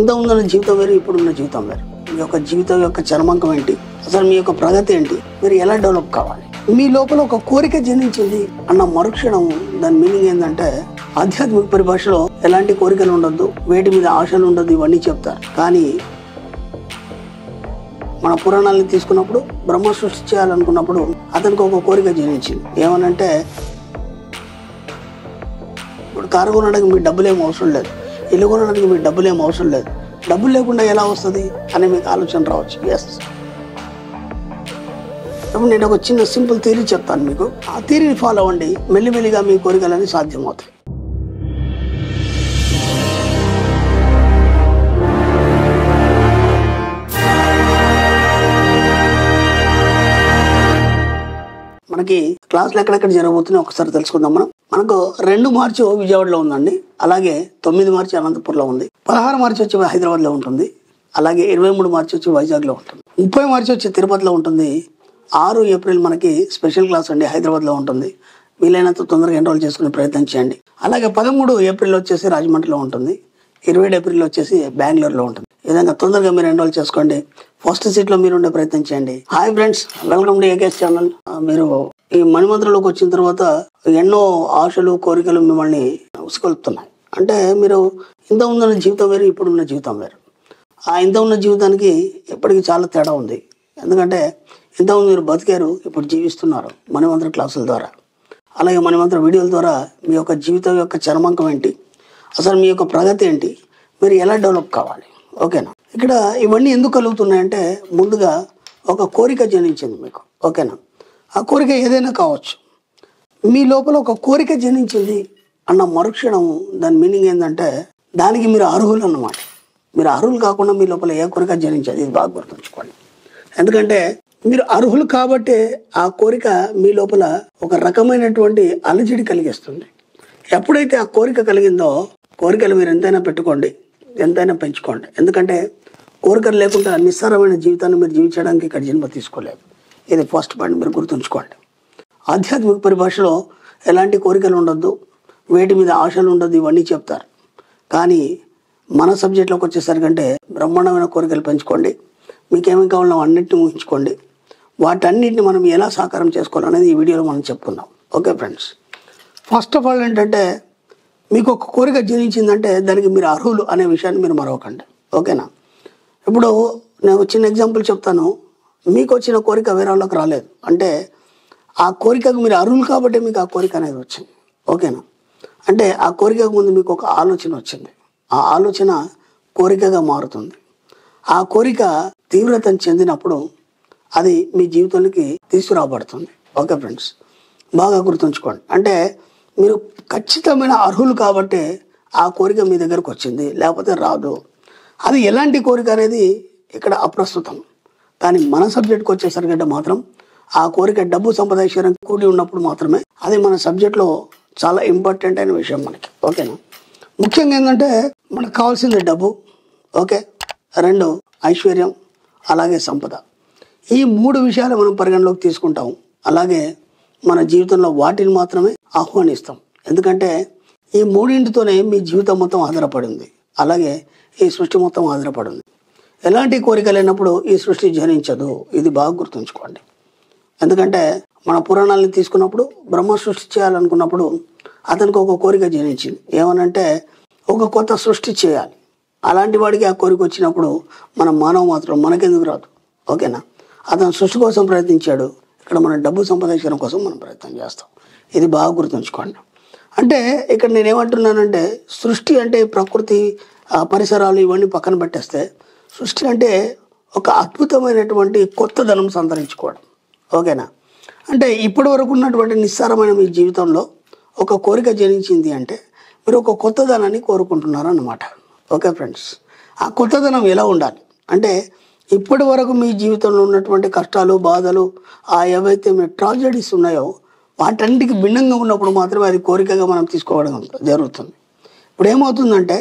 ఇంత ఉన్న జీవితం వేరు, ఇప్పుడున్న జీవితం వేరు. మీ యొక్క జీవితం యొక్క చరమాంకం ఏంటి, అసలు మీ యొక్క ప్రగతి ఏంటి, మీరు ఎలా డెవలప్ కావాలి, మీ లోపల ఒక కోరిక జనించింది అన్న మరుక్షణం దాని మీనింగ్ ఏంటంటే ఆధ్యాత్మిక పరిభాషలో ఎలాంటి కోరికలు ఉండొద్దు, వేటి మీద ఆశలు ఉండొద్దు, ఇవన్నీ చెప్తారు. కానీ మన పురాణాలను తీసుకున్నప్పుడు బ్రహ్మ సృష్టి చేయాలనుకున్నప్పుడు అతనికి ఒక కోరిక జనించింది. ఏమనంటే ఇప్పుడు కారు కొనడానికి మీకు డబ్బులు ఏం అవసరం లేదు, ఇల్లు కొనడానికి మీకు డబ్బులు ఏం అవసరం లేదు, డబ్బులు లేకుండా ఎలా వస్తుంది అని మీకు ఆలోచన రావచ్చు. ఎస్, ఇప్పుడు నేను ఒక చిన్న సింపుల్ థియరీ చెప్తాను మీకు. ఆ థియరీని ఫాలో అవ్వండి, మెల్లిమెల్లిగా మీ కోరికలన్నీ సాధ్యమవుతాయి. మనకి క్లాసులు ఎక్కడెక్కడ జరగబోతున్నాయి ఒకసారి తెలుసుకుందాం. మనకు 2 మార్చి విజయవాడలో ఉందండి, అలాగే 9 మార్చి అనంతపూర్లో ఉంది, 16 మార్చి వచ్చి హైదరాబాద్లో ఉంటుంది, అలాగే 23 మార్చి వచ్చి వైజాగ్లో ఉంటుంది, 30 మార్చి వచ్చి తిరుపతిలో ఉంటుంది, 6 ఏప్రిల్ మనకి స్పెషల్ క్లాస్ అండి హైదరాబాద్లో ఉంటుంది. వీలైనంత తొందరగా ఎన్రోల్ చేసుకునే ప్రయత్నం చేయండి. అలాగే 13 ఏప్రిల్ వచ్చేసి రాజమండ్రిలో ఉంటుంది, 27 ఏప్రిల్ వచ్చేసి బెంగళూరులో ఉంటుంది. ఈ విధంగా తొందరగా మీరు ఎన్రోల్ చేసుకోండి, ఫస్ట్ సీట్లో మీరు ఉండే ప్రయత్నం చేయండి. Hi friends, welcome to AKS channel. మీరు ఈ మణిమంత్రంలోకి వచ్చిన తర్వాత ఎన్నో ఆశలు కోరికలు మిమ్మల్ని ఉసుకొలుపుతున్నాయి. అంటే మీరు ఇంత ఉన్న జీవితం వేరు, ఇప్పుడున్న జీవితం వేరు. ఆ ఇంత ఉన్న జీవితానికి ఎప్పటికీ చాలా తేడా ఉంది. ఎందుకంటే ఇంతకుముందు మీరు బతికారు, ఇప్పుడు జీవిస్తున్నారు మణిమంత్ర క్లాసుల ద్వారా, అలాగే మణిమంత్ర వీడియోల ద్వారా. మీ యొక్క జీవితం యొక్క చరమాంకం ఏంటి, అసలు మీ యొక్క ప్రగతి ఏంటి, మీరు ఎలా డెవలప్ కావాలి, ఓకేనా. ఇక్కడ ఇవన్నీ ఎందుకు కలుగుతున్నాయంటే ముందుగా ఒక కోరిక జనించింది మీకు, ఓకేనా. ఆ కోరిక ఏదైనా కావచ్చు, మీ లోపల ఒక కోరిక జనించింది అన్న మరుక్షణం దాని మీనింగ్ ఏంటంటే దానికి మీరు అర్హులు అన్నమాట. మీరు అర్హులు కాకుండా మీ లోపల ఏ కోరిక జనించేది, ఇది బాగా గుర్తుంచుకోండి. ఎందుకంటే మీరు అర్హులు కాబట్టే ఆ కోరిక మీ లోపల ఒక రకమైనటువంటి అలజడి కలిగిస్తుంది. ఎప్పుడైతే ఆ కోరిక కలిగిందో, కోరికలు మీరు ఎంతైనా పెట్టుకోండి, ఎంతైనా పెంచుకోండి. ఎందుకంటే కోరికలు లేకుండా నిస్సారమైన జీవితాన్ని మీరు జీవించడానికి ఇక్కడ జన్మ తీసుకోలేదు. ఇది ఫస్ట్ పాయింట్ మీరు గుర్తుంచుకోండి. ఆధ్యాత్మిక పరిభాషలో ఎలాంటి కోరికలు ఉండొద్దు, వేటి మీద ఆశలు ఉండొద్దు, ఇవన్నీ చెప్తారు. కానీ మన సబ్జెక్ట్లోకి వచ్చేసరికంటే బ్రహ్మాండమైన కోరికలు పెంచుకోండి, మీకేమేమి కావాలో అన్నింటినీ ఊహించుకోండి. వాటన్నిటిని మనం ఎలా సాకారం చేసుకోవాలనేది ఈ వీడియోలో మనం చెప్పుకుందాం. Okay friends, first of all ఏంటంటే మీకు ఒక కోరిక జనించిందంటే దానికి మీరు అర్హులు అనే విషయాన్ని మీరు మరవకండి, ఓకేనా. ఇప్పుడు నేను చిన్న ఎగ్జాంపుల్ చెప్తాను. మీకు వచ్చిన కోరిక వేరే వాళ్ళకి రాలేదు అంటే ఆ కోరికకు మీరు అర్హులు కాబట్టి మీకు ఆ కోరిక అనేది వచ్చింది, ఓకేనా. అంటే ఆ కోరికకు ముందు మీకు ఒక ఆలోచన వచ్చింది, ఆ ఆలోచన కోరికగా మారుతుంది. ఆ కోరిక తీవ్రతను చెందినప్పుడు అది మీ జీవితంలోకి తీసుకురాబడుతుంది. ఓకే ఫ్రెండ్స్, బాగా గుర్తుంచుకోండి. అంటే మీరు ఖచ్చితమైన అర్హులు కాబట్టి ఆ కోరిక మీ దగ్గరకు వచ్చింది, లేకపోతే రాదు. అది ఎలాంటి కోరిక అనేది ఇక్కడ అప్రస్తుతం. కానీ మన సబ్జెక్ట్కి వచ్చేసరికంటే మాత్రం ఆ కోరిక డబ్బు సంపాదించడం కూడి ఉన్నప్పుడు మాత్రమే అది మన సబ్జెక్ట్లో చాలా ఇంపార్టెంట్ అయిన విషయం మనకి, ఓకేనా. ముఖ్యంగా ఏంటంటే మనకు కావాల్సింది డబ్బు, ఓకే, 2 ఐశ్వర్యం, అలాగే సంపద. ఈ 3 విషయాలు మనం పరిగణలోకి తీసుకుంటాం. అలాగే మన జీవితంలో వాటిని మాత్రమే ఆహ్వానిస్తాం. ఎందుకంటే ఈ 3తోనే మీ జీవితం మొత్తం ఆధారపడింది, అలాగే ఈ సృష్టి మొత్తం ఆధారపడింది. ఎలాంటి కోరిక లేనప్పుడు ఈ సృష్టి జనించదు, ఇది బాగా గుర్తుంచుకోండి. ఎందుకంటే మన పురాణాలను తీసుకున్నప్పుడు బ్రహ్మ సృష్టి చేయాలనుకున్నప్పుడు అతనికి ఒక కోరిక జనించింది. ఏమనంటే ఒక కొత్త సృష్టి చేయాలి. అలాంటి వాడికి ఆ కోరిక వచ్చినప్పుడు మన మానవ మాత్రం మనకెందుకు రాదు, ఓకేనా. అతను సృష్టి కోసం ప్రయత్నించాడు, ఇక్కడ మన డబ్బు సంపాదించడం కోసం మనం ప్రయత్నం చేస్తాం. ఇది బాగా గుర్తుంచుకోండి. అంటే ఇక్కడ నేనేమంటున్నానంటే సృష్టి అంటే ప్రకృతి, పరిసరాలు ఇవన్నీ పక్కన పెట్టేస్తే సృష్టి అంటే ఒక అద్భుతమైనటువంటి కొత్తదనం సంతరించుకోవడం, ఓకేనా. అంటే ఇప్పటి వరకు ఉన్నటువంటి నిస్సారమైన మీ జీవితంలో ఒక కోరిక జనించింది అంటే మీరు ఒక కొత్తదనాన్ని కోరుకుంటున్నారు అన్నమాట. ఓకే ఫ్రెండ్స్, ఆ కొత్తదనం ఎలా ఉండాలి అంటే ఇప్పటి వరకు మీ జీవితంలో ఉన్నటువంటి కష్టాలు, బాధలు, ఏవైతే మీ ట్రాజడీస్ ఉన్నాయో వాటన్నిటికి భిన్నంగా ఉన్నప్పుడు మాత్రమే అది కోరికగా మనం తీసుకోవడం జరుగుతుంది. ఇప్పుడు ఏమవుతుందంటే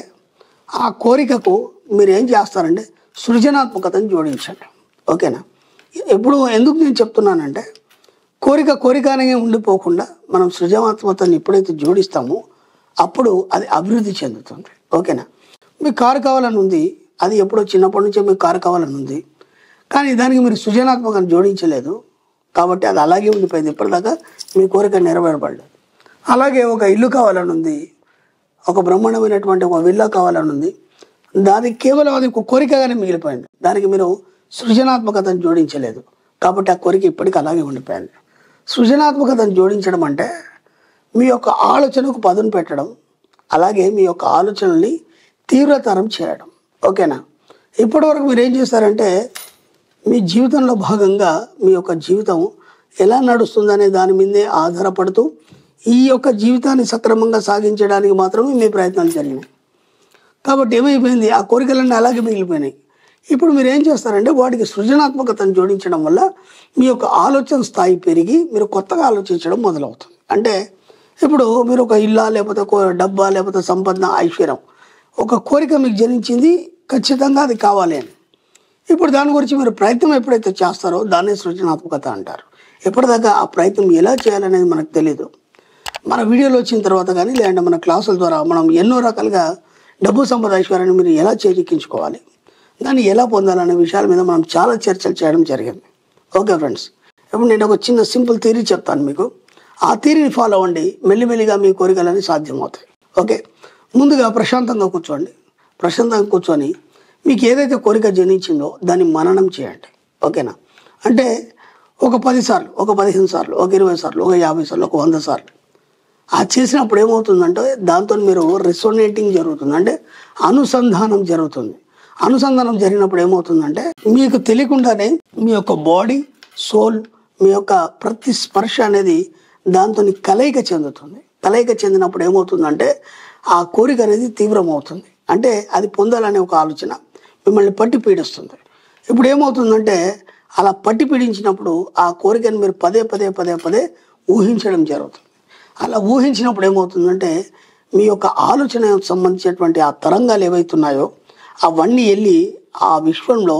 ఆ కోరికకు మీరు ఏం చేస్తారంటే సృజనాత్మకతను జోడించండి, ఓకేనా. ఇప్పుడు ఎందుకు నేను చెప్తున్నానంటే కోరికనే ఉండిపోకుండా మనం సృజనాత్మకతను ఎప్పుడైతే జోడిస్తామో అప్పుడు అది అభివృద్ధి చెందుతుంది, ఓకేనా. మీకు కారు కావాలని ఉంది, అది ఎప్పుడో చిన్నప్పటి నుంచే మీకు కారు కావాలని ఉంది, కానీ దానికి మీరు సృజనాత్మకత జోడించలేదు కాబట్టి అది అలాగే ఉండిపోయింది. ఇప్పటిదాకా మీ కోరిక నెరవేరబడలేదు. అలాగే ఒక ఇల్లు కావాలని ఉంది, ఒక బ్రహ్మాండమైనటువంటి ఒక విల్లా కావాలని ఉంది, దానికి కేవలం అది ఒక కోరికగానే మిగిలిపోయింది. దానికి మీరు సృజనాత్మకతను జోడించలేదు కాబట్టి ఆ కోరిక ఇప్పటికీ అలాగే ఉండిపోయింది. సృజనాత్మకతను జోడించడం అంటే మీ యొక్క ఆలోచనకు పదును పెట్టడం, అలాగే మీ యొక్క ఆలోచనల్ని తీవ్రతరం చేయడం. ఓకేనా? ఇప్పటివరకు మీరు ఏం చేస్తారంటే మీ జీవితంలో భాగంగా మీ యొక్క జీవితం ఎలా నడుస్తుందనే దాని మీదే ఆధారపడుతూ ఈ యొక్క జీవితాన్ని సక్రమంగా సాగించడానికి మాత్రమే మీ ప్రయత్నాలు జరిగినాయి. కాబట్టి ఏమైపోయింది, ఆ కోరికలన్నీ అలాగే మిగిలిపోయినాయి. ఇప్పుడు మీరు ఏం చేస్తారంటే వాటికి సృజనాత్మకతను జోడించడం వల్ల మీ యొక్క ఆలోచన స్థాయి పెరిగి మీరు కొత్తగా ఆలోచించడం మొదలవుతుంది. అంటే ఇప్పుడు మీరు ఒక ఇల్లా, లేకపోతే డబ్బా, లేకపోతే సంపద, ఐశ్వర్యం, ఒక కోరిక మీకు జనించింది, ఖచ్చితంగా అది కావాలి అని. ఇప్పుడు దాని గురించి మీరు ప్రయత్నం ఎప్పుడైతే చేస్తారో దాన్నే సృజనాత్మకత అంటారు. ఎప్పటిదాకా ఆ ప్రయత్నం ఎలా చేయాలనేది మనకు తెలియదు. మన వీడియోలు వచ్చిన తర్వాత కానీ లేదంటే మన క్లాసుల ద్వారా మనం ఎన్నో రకాలుగా డబ్బు, సంపద, ఐశ్వర్యాన్ని మీరు ఎలా చేజిక్కించుకోవాలి, దాన్ని ఎలా పొందాలనే విషయాల మీద మనం చాలా చర్చలు చేయడం జరిగింది. ఓకే ఫ్రెండ్స్, ఇప్పుడు నేను ఒక చిన్న సింపుల్ థియరీ చెప్తాను మీకు. ఆ థియరీని ఫాలో అవ్వండి, మెల్లిమెల్లిగా మీ కోరికలన్నీ సాధ్యమవుతాయి. ఓకే, ముందుగా ప్రశాంతంగా కూర్చోండి. ప్రశాంతంగా కూర్చొని మీకు ఏదైతే కోరిక జనించిందో దాన్ని మననం చేయండి. ఓకేనా? అంటే ఒక 10 సార్లు, ఒక 15 సార్లు, ఒక 20 సార్లు, ఒక 50 సార్లు, ఒక 100 సార్లు అది చేసినప్పుడు ఏమవుతుందంటే దాంతో మీరు రెసోనేటింగ్ జరుగుతుంది, అంటే అనుసంధానం జరుగుతుంది. అనుసంధానం జరిగినప్పుడు ఏమవుతుందంటే మీకు తెలియకుండానే మీ యొక్క బాడీ, సోల్, మీ యొక్క ప్రతి స్పర్శ అనేది దాంతో కలయిక చెందుతుంది. కలయిక చెందినప్పుడు ఏమవుతుందంటే ఆ కోరిక అనేది తీవ్రమవుతుంది. అంటే అది పొందాలనే ఒక ఆలోచన మిమ్మల్ని పట్టి పీడిస్తుంది. ఇప్పుడు ఏమవుతుందంటే అలా పట్టి పీడించినప్పుడు ఆ కోరికను మీరు పదే పదే పదే పదే ఊహించడం జరుగుతుంది. అలా ఊహించినప్పుడు ఏమవుతుందంటే మీ యొక్క ఆలోచనకు సంబంధించినటువంటి ఆ తరంగాలు ఏవైతున్నాయో అవన్నీ వెళ్ళి ఆ విశ్వంలో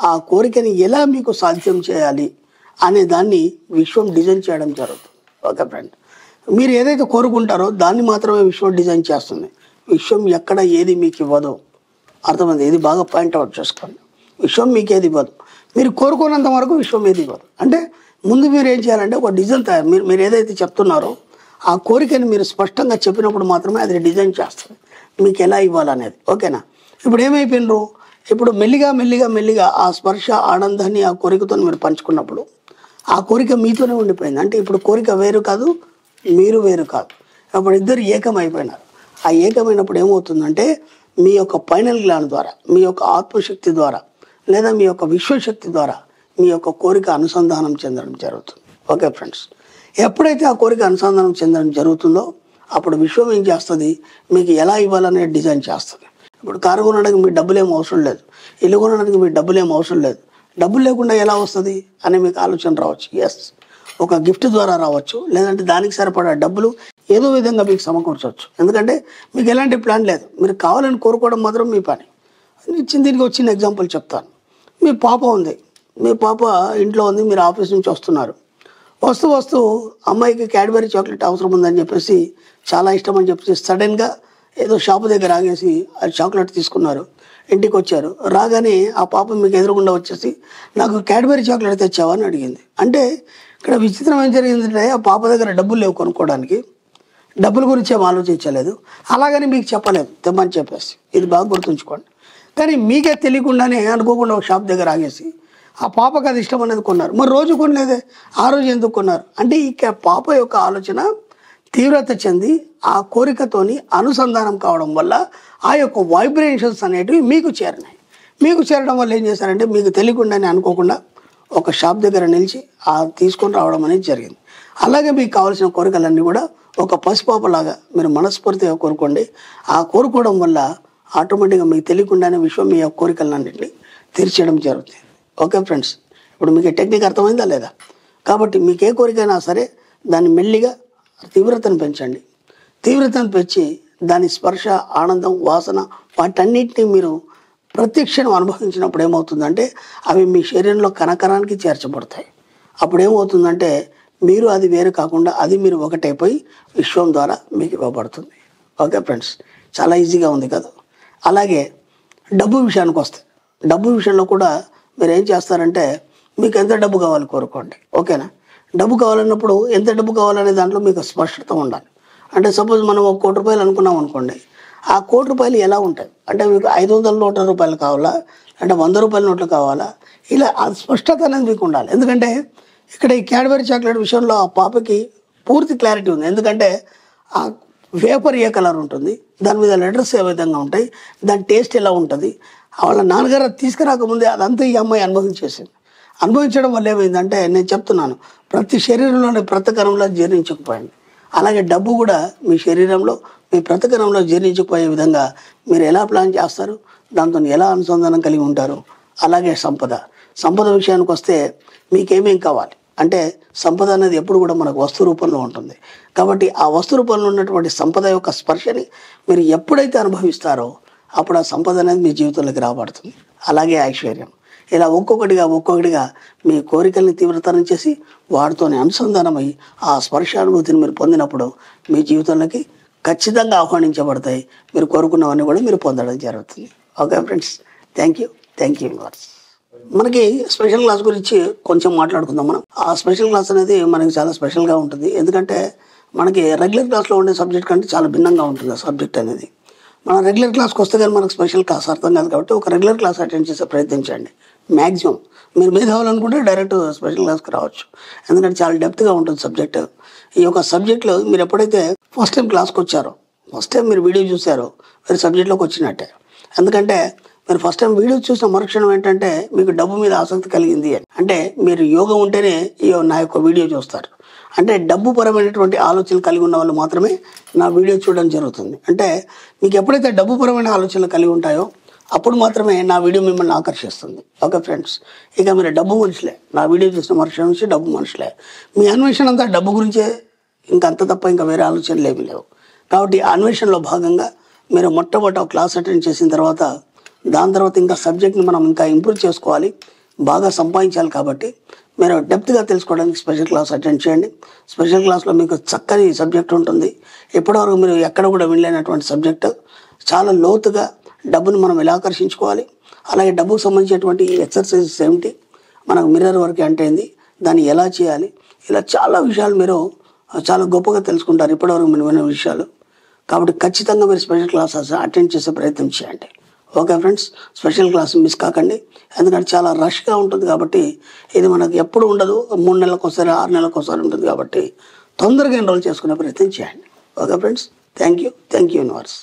ఆ కోరికని ఎలా మీకు సాధ్యం చేయాలి అనే దాన్ని విశ్వం డిజైన్ చేయడం జరుగుతుంది. ఓకే ఫ్రెండ్, మీరు ఏదైతే కోరుకుంటారో దాన్ని మాత్రమే విశ్వం డిజైన్ చేస్తుంది. విశ్వం ఎక్కడ ఏది మీకు ఇవ్వదు. అర్థమైంది? ఇది బాగా పాయింట్ అవుట్ చేసుకోండి. విశ్వం మీకు ఏది ఇవ్వదు, మీరు కోరుకున్నంత వరకు విశ్వం ఏది ఇవ్వదు. అంటే ముందు మీరు ఏం చేయాలంటే ఒక డిజైన్ తయారు, మీరు ఏదైతే చెప్తున్నారో ఆ కోరికని మీరు స్పష్టంగా చెప్పినప్పుడు మాత్రమే అది డిజైన్ చేస్తుంది మీకు ఎలా ఇవ్వాలనేది. ఓకేనా? ఇప్పుడు ఏమైపోయినరు, ఇప్పుడు మెల్లిగా మెల్లిగా మెల్లిగా ఆ స్పర్శ ఆనందాన్ని ఆ కోరికతో మీరు పంచుకున్నప్పుడు ఆ కోరిక మీతోనే ఉండిపోయింది. అంటే ఇప్పుడు కోరిక వేరు కాదు, మీరు వేరు కాదు, అప్పుడు ఇద్దరు ఏకమైపోయినారు. ఆ ఏకమైనప్పుడు ఏమవుతుందంటే మీ యొక్క పైనల్ గ్లాండ్ ద్వారా, మీ యొక్క ఆత్మశక్తి ద్వారా, లేదా మీ యొక్క విశ్వశక్తి ద్వారా మీ యొక్క కోరిక అనుసంధానం చెందడం జరుగుతుంది. ఓకే ఫ్రెండ్స్, ఎప్పుడైతే ఆ కోరిక అనుసంధానం చెందడం జరుగుతుందో అప్పుడు విశ్వం ఏం చేస్తుంది, మీకు ఎలా ఇవ్వాలనే డిజైన్ చేస్తుంది. ఇప్పుడు కారు కొనడానికి మీకు డబ్బులు ఏం అవసరం లేదు, ఇల్లు కొనడానికి మీకు డబ్బులు ఏం అవసరం లేదు. డబ్బులు లేకుండా ఎలా వస్తుంది అనే మీకు ఆలోచన రావచ్చు. ఎస్, ఒక గిఫ్ట్ ద్వారా రావచ్చు, లేదంటే దానికి సరిపడా డబ్బులు ఏదో విధంగా మీకు సమకూర్చవచ్చు. ఎందుకంటే మీకు ఎలాంటి ప్లాన్ లేదు, మీరు కావాలని కోరుకోవడం మాత్రం మీ పని. దీనికి వచ్చిన ఎగ్జాంపుల్ చెప్తాను. మీ పాప ఉంది, మీ పాప ఇంట్లో ఉంది, మీరు ఆఫీస్ నుంచి వస్తున్నారు. వస్తూ అమ్మాయికి క్యాడ్బరీ చాక్లెట్ అవసరం ఉందని చెప్పేసి, చాలా ఇష్టం అని చెప్పేసి సడన్గా ఏదో షాపు దగ్గర ఆగేసి ఆ చాక్లెట్ తీసుకున్నారు. ఇంటికి వచ్చారు. రాగానే ఆ పాప మీకు ఎదురుగుండా వచ్చేసి నాకు క్యాడ్బరీ చాక్లెట్ తెచ్చావా అని అడిగింది. అంటే ఇక్కడ విచిత్రం ఏం జరిగిందంటే ఆ పాప దగ్గర డబ్బులు లేవు కొనుక్కోవడానికి, డబ్బుల గురించి ఏం ఆలోచించలేదు, అలాగని మీకు చెప్పలేదు తెమ్మని చెప్పేసి. ఇది బాగా గుర్తుంచుకోండి. కానీ మీకే తెలియకుండానే అనుకోకుండా ఒక షాప్ దగ్గర ఆగేసి ఆ పాపకు అది ఇష్టం అనేది కొన్నారు. మరి రోజు కొనలేదే, ఆ రోజు ఎందుకు కొన్నారు అంటే ఇక పాప యొక్క ఆలోచన తీవ్రత చెంది ఆ కోరికతోని అనుసంధానం కావడం వల్ల ఆ యొక్క వైబ్రేషన్స్ అనేటివి మీకు చేరినాయి. మీకు చేరడం వల్ల ఏం చేశారంటే మీకు తెలియకుండానే అనుకోకుండా ఒక షాప్ దగ్గర నిలిచి తీసుకొని రావడం అనేది జరిగింది. అలాగే మీకు కావాల్సిన కోరికలన్నీ కూడా ఒక పసిపాపలాగా మీరు మనస్ఫూర్తిగా కోరుకోండి. ఆ కోరుకోవడం వల్ల ఆటోమేటిక్గా మీకు తెలియకుండానే విశ్వం మీ యొక్క కోరికలన్నింటినీ తీర్చేయడం జరుగుతుంది. ఓకే ఫ్రెండ్స్, ఇప్పుడు మీకు టెక్నిక్ అర్థమైందా లేదా? కాబట్టి మీకు ఏ కోరికైనా సరే దాన్ని మెల్లిగా తీవ్రతను పెంచండి. తీవ్రతను పెంచి దాని స్పర్శ, ఆనందం, వాసన వాటన్నిటిని మీరు ప్రత్యక్షం అనుభవించినప్పుడు ఏమవుతుందంటే అవి మీ శరీరంలో కణకణానికి చేర్చబడతాయి. అప్పుడు ఏమవుతుందంటే మీరు అది వేరు కాకుండా అది మీరు ఒకటైపోయి విశ్వం ద్వారా మీకు ఇవ్వబడుతుంది. ఓకే ఫ్రెండ్స్, చాలా ఈజీగా ఉంది కదా. అలాగే డబ్బు విషయానికి వస్తే, డబ్బు విషయంలో కూడా మీరు ఏం చేస్తారంటే మీకు ఎంత డబ్బు కావాలి కోరుకోండి, ఓకేనా. డబ్బు కావాలన్నప్పుడు ఎంత డబ్బు కావాలనే దాంట్లో మీకు స్పష్టత ఉండాలి. అంటే సపోజ్ మనం ఒక ₹1,00,00,000 అనుకున్నాం అనుకోండి, ఆ ₹1,00,00,000 ఎలా ఉంటాయి అంటే మీకు 500 నోట్ల రూపాయలు కావాలా, అంటే ₹100 నోట్లు కావాలా, ఇలా ఆ స్పష్టత అనేది మీకు ఉండాలి. ఎందుకంటే ఇక్కడ ఈ క్యాడ్బరీ చాక్లెట్ విషయంలో ఆ పాపకి పూర్తి క్లారిటీ ఉంది. ఎందుకంటే ఆ పేపర్ ఏ కలర్ ఉంటుంది, దాని మీద లెటర్స్ ఏ విధంగా ఉంటాయి, దాని టేస్ట్ ఎలా ఉంటుంది, వాళ్ళ నాన్నగారు తీసుకురాకముందే అదంతా ఈ అమ్మాయి అనుభవించేసింది. అనుభవించడం వల్ల ఏమైందంటే నేను చెప్తున్నాను, ప్రతి శరీరంలోని ప్రతి కణంలో జీర్ణించకపోయింది. అలాగే డబ్బు కూడా మీ శరీరంలో మీ ప్రతి కణంలో జీర్ణించకపోయే విధంగా మీరు ఎలా ప్లాన్ చేస్తారు, దాంతో ఎలా అనుసంధానం కలిగి ఉంటారు. అలాగే సంపద విషయానికి వస్తే మీకేమేం కావాలి అంటే సంపద అనేది ఎప్పుడు కూడా మనకు వస్తు రూపంలో ఉంటుంది. కాబట్టి ఆ వస్తు రూపంలో ఉన్నటువంటి సంపద యొక్క స్పర్శని మీరు ఎప్పుడైతే అనుభవిస్తారో అప్పుడు ఆ సంపద అనేది మీ జీవితంలోకి రాబడుతుంది. అలాగే ఐశ్వర్యం, ఇలా ఒక్కొక్కటిగా మీ కోరికల్ని తీవ్రతరం చేసి వాటితోనే అనుసంధానమై ఆ స్పర్శానుభూతిని మీరు పొందినప్పుడు మీ జీవితంలోకి ఖచ్చితంగా ఆహ్వానించబడతాయి. మీరు కోరుకున్నవన్నీ కూడా మీరు పొందడం జరుగుతుంది. Okay friends, thank you universe. మనకి స్పెషల్ క్లాస్ గురించి కొంచెం మాట్లాడుకుందాం మనం. ఆ స్పెషల్ క్లాస్ అనేది మనకి చాలా స్పెషల్గా ఉంటుంది. ఎందుకంటే మనకి రెగ్యులర్ క్లాస్లో ఉండే సబ్జెక్ట్ కంటే చాలా భిన్నంగా ఉంటుంది ఆ సబ్జెక్ట్ అనేది. మనం రెగ్యులర్ క్లాస్కి వస్తే కానీ మనకు స్పెషల్ క్లాస్ అర్థం కాదు. కాబట్టి ఒక రెగ్యులర్ క్లాస్ అటెండ్ చేసే ప్రయత్నించండి. మ్యాక్సిమం మీరు మేధావులనుకుంటే డైరెక్ట్ స్పెషల్ క్లాస్కి రావచ్చు. ఎందుకంటే చాలా డెప్త్గా ఉంటుంది సబ్జెక్ట్. ఈ యొక్క సబ్జెక్ట్లో మీరు ఎప్పుడైతే ఫస్ట్ టైం క్లాస్కి వచ్చారో, ఫస్ట్ టైం మీరు వీడియో చూసారో మీరు సబ్జెక్ట్లోకి వచ్చినట్టే. ఎందుకంటే మీరు ఫస్ట్ టైం వీడియో చూసిన మరుక్షణం ఏంటంటే మీకు డబ్బు మీద ఆసక్తి కలిగింది అని అంటే మీరు యోగం ఉంటేనే నా యొక్క వీడియో చూస్తారు. అంటే డబ్బు పరమైనటువంటి ఆలోచనలు కలిగి ఉన్న వాళ్ళు మాత్రమే నా వీడియో చూడడం జరుగుతుంది. అంటే మీకు ఎప్పుడైతే డబ్బు పరమైన ఆలోచనలు కలిగి ఉంటాయో అప్పుడు మాత్రమే నా వీడియో మిమ్మల్ని ఆకర్షిస్తుంది. ఓకే ఫ్రెండ్స్, ఇక మీరు డబ్బు మనుషులే, నా వీడియో చూసిన మరుక్షణం నుంచి డబ్బు మనుషులే. మీ అన్వేషణ అంతా డబ్బు గురించే, ఇంకంత తప్ప ఇంకా వేరే ఆలోచనలు ఏమీ లేవు. కాబట్టి ఆ అన్వేషణలో భాగంగా మీరు మొట్టమొదట క్లాస్ అటెండ్ చేసిన తర్వాత దాని తర్వాత ఇంకా సబ్జెక్ట్ని మనం ఇంకా ఇంప్రూవ్ చేసుకోవాలి, బాగా సంపాదించాలి. కాబట్టి మీరు డెప్త్గా తెలుసుకోవడానికి స్పెషల్ క్లాస్ అటెండ్ చేయండి. స్పెషల్ క్లాస్లో మీకు చక్కని సబ్జెక్ట్ ఉంటుంది. ఇప్పటివరకు మీరు ఎక్కడ కూడా వినలేనటువంటి సబ్జెక్టు, చాలా లోతుగా డబ్బుని మనం ఎలా ఆకర్షించుకోవాలి, అలాగే డబ్బుకు సంబంధించినటువంటి ఎక్సర్సైజెస్ ఏమిటి, మనకు మిర్రర్ వర్క్ అంటే ఏంది, దాన్ని ఎలా చేయాలి, ఇలా చాలా విషయాలు మీరు చాలా గొప్పగా తెలుసుకుంటారు ఇప్పటివరకు మీరు విన్న విషయాలు. కాబట్టి ఖచ్చితంగా మీరు స్పెషల్ క్లాసెస్ అటెండ్ చేసే ప్రయత్నం చేయండి. Okay friends, special class miss కాకండి. ఎందుకంటే చాలా రష్గా ఉంటుంది. కాబట్టి ఇది మనకు ఎప్పుడు ఉండదు, 3 నెలలకు ఒకసారి 6 నెలలకు ఒకసారి ఉంటుంది. కాబట్టి తొందరగా ఎన్రోల్ చేసుకునే ప్రయత్నం చేయండి. Okay friends, thank you universe.